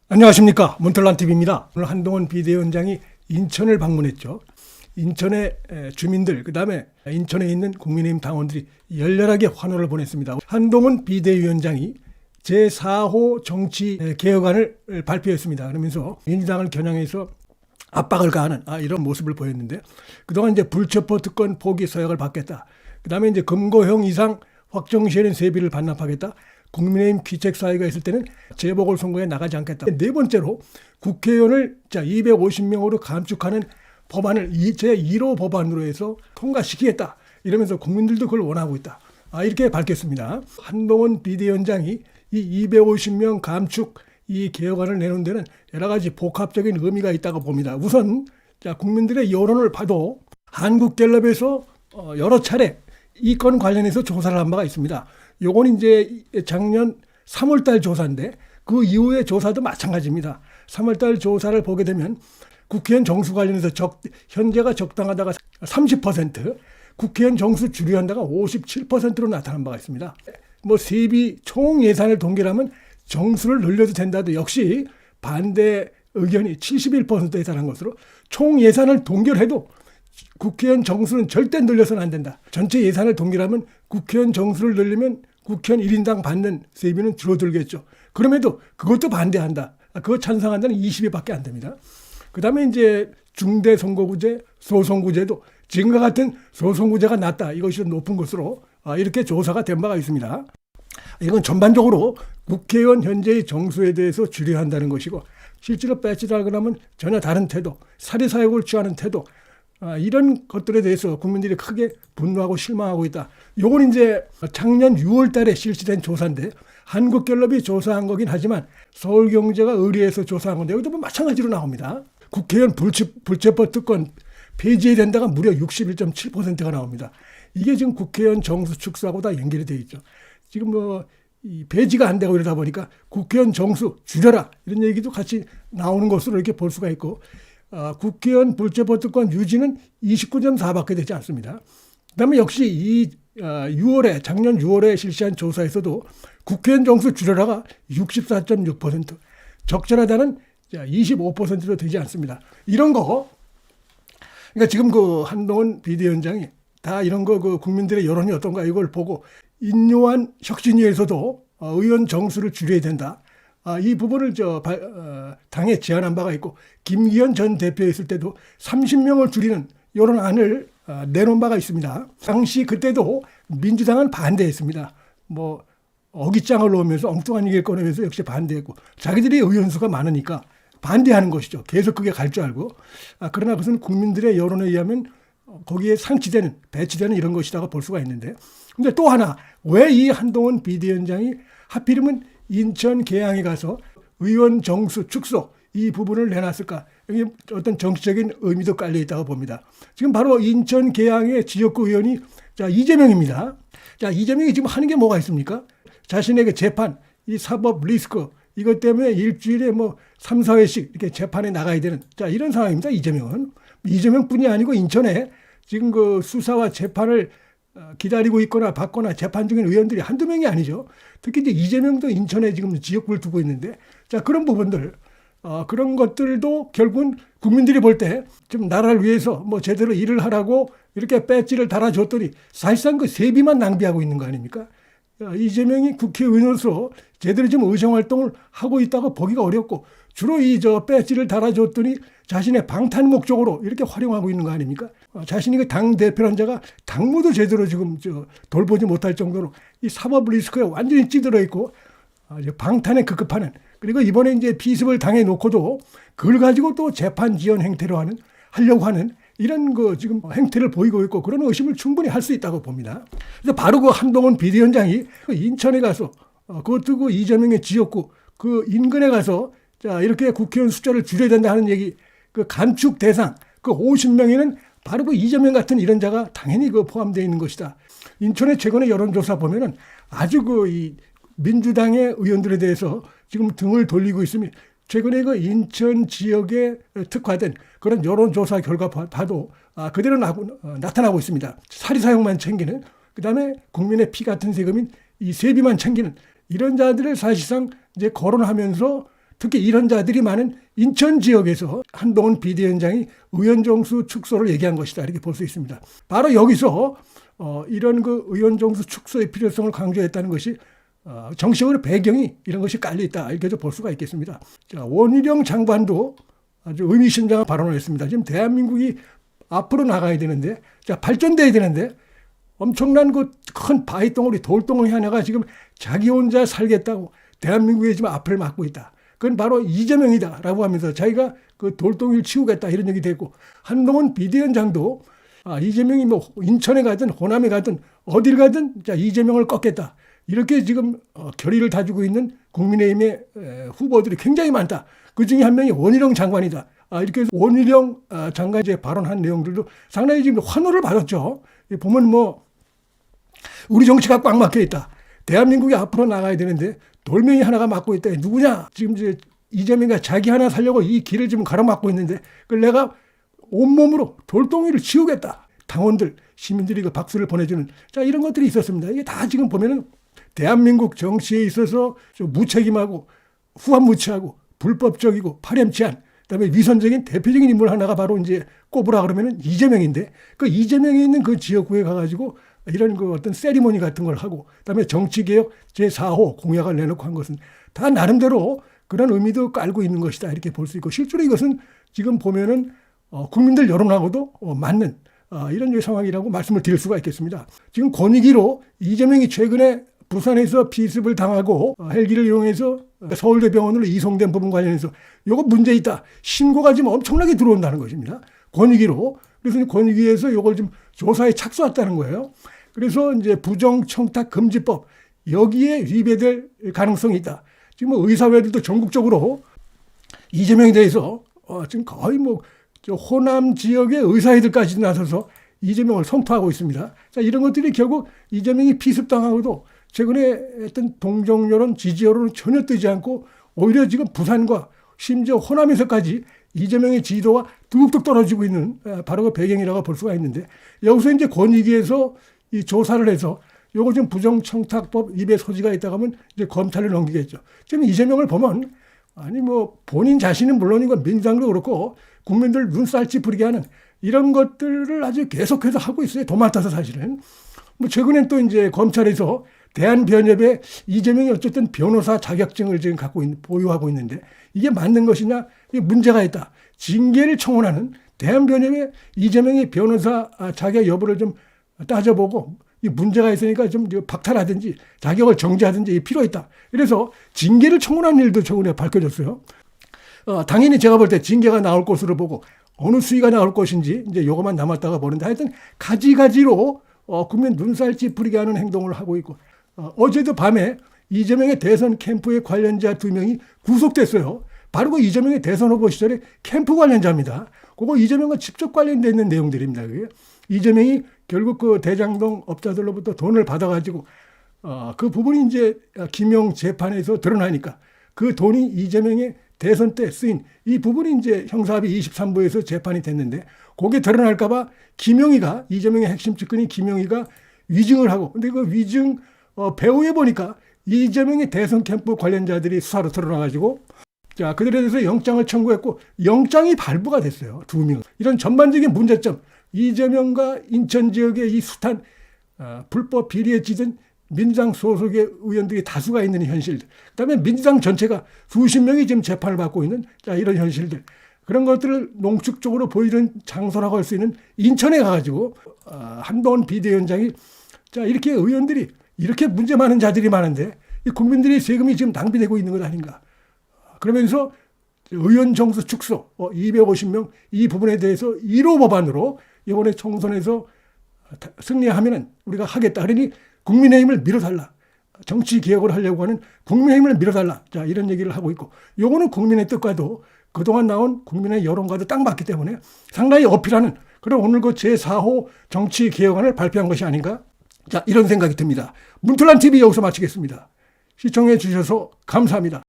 안녕하십니까, 몬털란TV입니다. 오늘 한동훈 비대위원장이 인천을 방문했죠. 인천의 주민들, 그 다음에 인천에 있는 국민의힘 당원들이 열렬하게 환호를 보냈습니다. 한동훈 비대위원장이 제4호 정치개혁안을 발표했습니다. 그러면서 민주당을 겨냥해서 압박을 가하는 이런 모습을 보였는데, 그동안 이제 불체포 특권 포기 서약을 받겠다. 그 다음에 이제 금고형 이상 확정 시에는 세비를 반납하겠다. 국민의힘 기책사회가 있을 때는 재보궐선거에 나가지 않겠다. 네 번째로 국회의원을 250명으로 감축하는 법안을 제1호 법안으로 해서 통과시키겠다. 이러면서 국민들도 그걸 원하고 있다. 이렇게 밝혔습니다. 한동훈 비대위원장이 이 250명 감축 이 개혁안을 내놓은 데는 여러 가지 복합적인 의미가 있다고 봅니다. 우선 국민들의 여론을 봐도 한국갤럽에서 여러 차례 이 건 관련해서 조사를 한 바가 있습니다. 요건 이제 작년 3월달 조사인데 그 이후의 조사도 마찬가지입니다. 3월달 조사를 보게 되면 국회의원 정수 관련해서 현재가 적당하다가 30%, 국회의원 정수 줄여한다가 57%로 나타난 바가 있습니다. 세비 총 예산을 동결하면 정수를 늘려도 된다도 역시 반대 의견이 71%에 달한 것으로 총 예산을 동결해도 국회의원 정수는 절대 늘려서는 안 된다. 전체 예산을 동결하면 국회의원 정수를 늘리면 국회의원 1인당 받는 세비는 줄어들겠죠. 그럼에도 그것도 반대한다. 그거 찬성한다는 20위밖에 안 됩니다. 그 다음에 이제 중대선거구제, 소선구제도 지금과 같은 소선구제가 낫다. 이것이 높은 것으로 이렇게 조사가 된 바가 있습니다. 이건 전반적으로 국회의원 현재의 정수에 대해서 줄여한다는 것이고, 실제로 빼치달라고 하면 전혀 다른 태도, 사리사욕을 취하는 태도, 이런 것들에 대해서 국민들이 크게 분노하고 실망하고 있다. 요건 이제 작년 6월 달에 실시된 조사인데 한국갤럽이 조사한 거긴 하지만 서울경제가 의뢰해서 조사한 건데 여기도 마찬가지로 나옵니다. 국회의원 불체포 특권 폐지해야 된다가 무려 61.7%가 나옵니다. 이게 지금 국회의원 정수 축소하고 다 연결이 되어 있죠. 지금 이 폐지가 안 되고 이러다 보니까 국회의원 정수 줄여라 이런 얘기도 같이 나오는 것으로 이렇게 볼 수가 있고, 국회의원 불체포 특권 유지는 29.4밖에 되지 않습니다. 그다음에 역시 이 작년 6월에 실시한 조사에서도 국회의원 정수 줄여라가 64.6%, 적절하다는 25%도 되지 않습니다. 이런 거, 그러니까 지금 그 한동훈 비대위원장이 다 이런 거 국민들의 여론이 어떤가 이걸 보고 인요한 혁신위에서도 의원 정수를 줄여야 된다. 이 부분을 당에 제안한 바가 있고, 김기현 전 대표 있을 때도 30명을 줄이는 이런 안을 내놓은 바가 있습니다. 당시 그때도 민주당은 반대했습니다. 어깃장을 놓으면서 엉뚱한 얘기를 꺼내면서 역시 반대했고, 자기들이 의원 수가 많으니까 반대하는 것이죠. 계속 그게 갈 줄 알고. 그러나 그것은 국민들의 여론에 의하면 거기에 배치되는 이런 것이라고 볼 수가 있는데, 근데 또 하나, 왜 이 한동훈 비대위원장이 하필이면 인천 계양에 가서 의원 정수 축소 이 부분을 내놨을까? 여기 어떤 정치적인 의미도 깔려 있다고 봅니다. 지금 바로 인천 계양의 지역구 의원이 이재명입니다. 이재명이 지금 하는 게 뭐가 있습니까? 자신의 그 재판, 이 사법 리스크 이것 때문에 일주일에 3, 4회씩 이렇게 재판에 나가야 되는 이런 상황입니다. 이재명은. 이재명뿐이 아니고 인천에 지금 그 수사와 재판을 기다리고 있거나 받거나 재판 중인 의원들이 한두 명이 아니죠. 특히 이제 이재명도 인천에 지금 지역구를 두고 있는데, 그런 부분들, 그런 것들도 결국은 국민들이 볼 때 좀 나라를 위해서 제대로 일을 하라고 이렇게 배지를 달아줬더니 사실상 그 세비만 낭비하고 있는 거 아닙니까? 이재명이 국회의원으로서 제대로 좀 의정활동을 하고 있다고 보기가 어렵고, 주로 배지를 달아줬더니 자신의 방탄 목적으로 이렇게 활용하고 있는 거 아닙니까? 자신이 그 당 대표란 자가 당무도 제대로 지금 돌보지 못할 정도로 이 사법 리스크에 완전히 찌들어 있고, 방탄에 급급하는, 그리고 이번에 이제 피습을 당해 놓고도 그걸 가지고 또 재판 지연 행태로 하려고 하는 이런 지금 행태를 보이고 있고, 그런 의심을 충분히 할 수 있다고 봅니다. 그래서 바로 그 한동훈 비대위원장이 인천에 가서 그것도 그 이재명의 지역구 그 인근에 가서 이렇게 국회의원 숫자를 줄여야 된다 하는 얘기, 그 감축 대상 그 50명에는 바로 그 이재명 같은 이런 자가 당연히 포함되어 있는 것이다. 인천의 최근의 여론조사 보면은 아주 이 민주당의 의원들에 대해서 지금 등을 돌리고 있으면, 최근에 그 인천 지역에 특화된 그런 여론조사 결과 봐도 그대로 나타나고 있습니다. 사리사욕만 챙기는, 그 다음에 국민의 피 같은 세금인 이 세비만 챙기는 이런 자들을 사실상 이제 거론하면서 특히 이런 자들이 많은 인천 지역에서 한동훈 비대위원장이 의원 정수 축소를 얘기한 것이다 이렇게 볼 수 있습니다. 바로 여기서 이런 그 의원 정수 축소의 필요성을 강조했다는 것이 정치적으로 배경이 이런 것이 깔려 있다 이렇게 볼 수가 있겠습니다. 자, 원희룡 장관도 아주 의미심장한 발언을 했습니다. 지금 대한민국이 앞으로 나가야 되는데, 자, 발전돼야 되는데 엄청난 그 큰 바위 덩어리, 돌덩어리 하나가 지금 자기 혼자 살겠다고 대한민국에 지금 앞을 막고 있다. 그건 바로 이재명이다라고 하면서 자기가 그 돌덩이를 치우겠다 이런 얘기 됐고, 한동훈 비대위원장도 이재명이 뭐 인천에 가든 호남에 가든 어딜 가든 자 이재명을 꺾겠다 이렇게 지금 결의를 다지고 있는 국민의힘의 후보들이 굉장히 많다. 그 중에 한 명이 원희룡 장관이다. 이렇게 해서 원희룡 장관이 이제 발언한 내용들도 상당히 지금 환호를 받았죠. 보면 뭐 우리 정치가 꽉 막혀 있다. 대한민국이 앞으로 나가야 되는데 돌멩이 하나가 막고 있다. 누구냐? 지금 이제 이재명이 자기 하나 살려고 이 길을 지금 가로막고 있는데 그걸 내가 온몸으로 돌덩이를 치우겠다. 당원들, 시민들이 그 박수를 보내주는 자 이런 것들이 있었습니다. 이게 다 지금 보면은 대한민국 정치에 있어서 좀 무책임하고 후한무치하고 불법적이고 파렴치한 그다음에 위선적인 대표적인 인물 하나가 바로 이제 꼽으라 그러면은 이재명인데 그 이재명이 있는 그 지역구에 가가지고 이런 그 어떤 세리머니 같은 걸 하고 그다음에 정치개혁 제4호 공약을 내놓고 한 것은 다 나름대로 그런 의미도 깔고 있는 것이다 이렇게 볼 수 있고 실제로 이것은 지금 보면은 국민들 여론하고도 맞는 이런 상황이라고 말씀을 드릴 수가 있겠습니다. 지금 권익위로 이재명이 최근에 부산에서 피습을 당하고 헬기를 이용해서 서울대병원으로 이송된 부분 관련해서 이거 문제 있다. 신고가 지금 엄청나게 들어온다는 것입니다. 권익위로. 그래서 권익위에서 이걸 좀 조사에 착수했다는 거예요. 그래서 이제 부정청탁금지법 여기에 위배될 가능성이 있다. 지금 뭐 의사회들도 전국적으로 이재명에 대해서 지금 거의 뭐 호남 지역의 의사회들까지 나서서 이재명을 성토하고 있습니다. 자, 이런 것들이 결국 이재명이 피습당하고도 최근에 했던 동정 여론, 지지 여론은 전혀 뜨지 않고 오히려 지금 부산과 심지어 호남에서까지 이재명의 지지도가 뚝뚝 떨어지고 있는 바로 그 배경이라고 볼 수가 있는데 여기서 이제 권익위에서 이 조사를 해서 요거 좀 부정청탁법 위배 소지가 있다고 하면 이제 검찰을 넘기겠죠. 지금 이재명을 보면 아니 뭐 본인 자신은 물론이고 민주당도 그렇고 국민들 눈살 찌푸리게 하는 이런 것들을 아주 계속해서 하고 있어요. 도맡아서 사실은. 뭐 최근엔 또 이제 검찰에서 대한변협에 이재명이 어쨌든 변호사 자격증을 지금 보유하고 있는데 이게 맞는 것이냐? 이게 문제가 있다. 징계를 청원하는 대한변협에 이재명이 변호사 자격 여부를 좀 따져보고 이 문제가 있으니까 좀 박탈하든지 자격을 정지하든지 필요 있다. 그래서 징계를 청원하는 일도 최근에 밝혀졌어요. 당연히 제가 볼 때 징계가 나올 것으로 보고 어느 수위가 나올 것인지 이제 요것만 남았다가 보는데 하여튼 가지가지로 국민 눈살 찌푸리게 하는 행동을 하고 있고 어제도 밤에 이재명의 대선 캠프의 관련자 2명이 구속됐어요. 바로 그 이재명의 대선 후보 시절에 캠프 관련자입니다. 그거 이재명과 직접 관련되어 있는 내용들입니다. 그게. 이재명이 결국 그 대장동 업자들로부터 돈을 받아가지고 그 부분이 이제 김용 재판에서 드러나니까 그 돈이 이재명의 대선 때 쓰인 이 부분이 이제 형사합의 23부에서 재판이 됐는데 그게 드러날까봐 김용희가 이재명의 핵심 측근인 김용희가 위증을 하고 근데 그 위증 배후에 보니까 이재명의 대선 캠프 관련자들이 수사로 드러나가지고 자 그들에 대해서 영장을 청구했고 영장이 발부가 됐어요. 2명. 이런 전반적인 문제점 이재명과 인천 지역의 이 숱한 불법 비리에 찌든 민주당 소속의 의원들이 다수가 있는 현실들 그다음에 민주당 전체가 수십 명이 지금 재판을 받고 있는 자 이런 현실들 그런 것들을 농축적으로 보이는 장소라고 할 수 있는 인천에 가가지고 한동훈 비대위원장이 자 이렇게 의원들이 이렇게 문제 많은 자들이 많은데 이 국민들의 세금이 지금 낭비되고 있는 것 아닌가 그러면서 의원 정수 축소 250명 이 부분에 대해서 1호 법안으로 이번에 총선에서 승리하면은 우리가 하겠다 그러니 국민의힘을 밀어달라. 정치 개혁을 하려고 하는 국민의힘을 밀어달라. 자, 이런 얘기를 하고 있고 요거는 국민의 뜻과도 그동안 나온 국민의 여론과도 딱 맞기 때문에 상당히 어필하는 그런 오늘 그 제4호 정치 개혁안을 발표한 것이 아닌가? 자, 이런 생각이 듭니다. 문틀란 TV 여기서 마치겠습니다. 시청해 주셔서 감사합니다.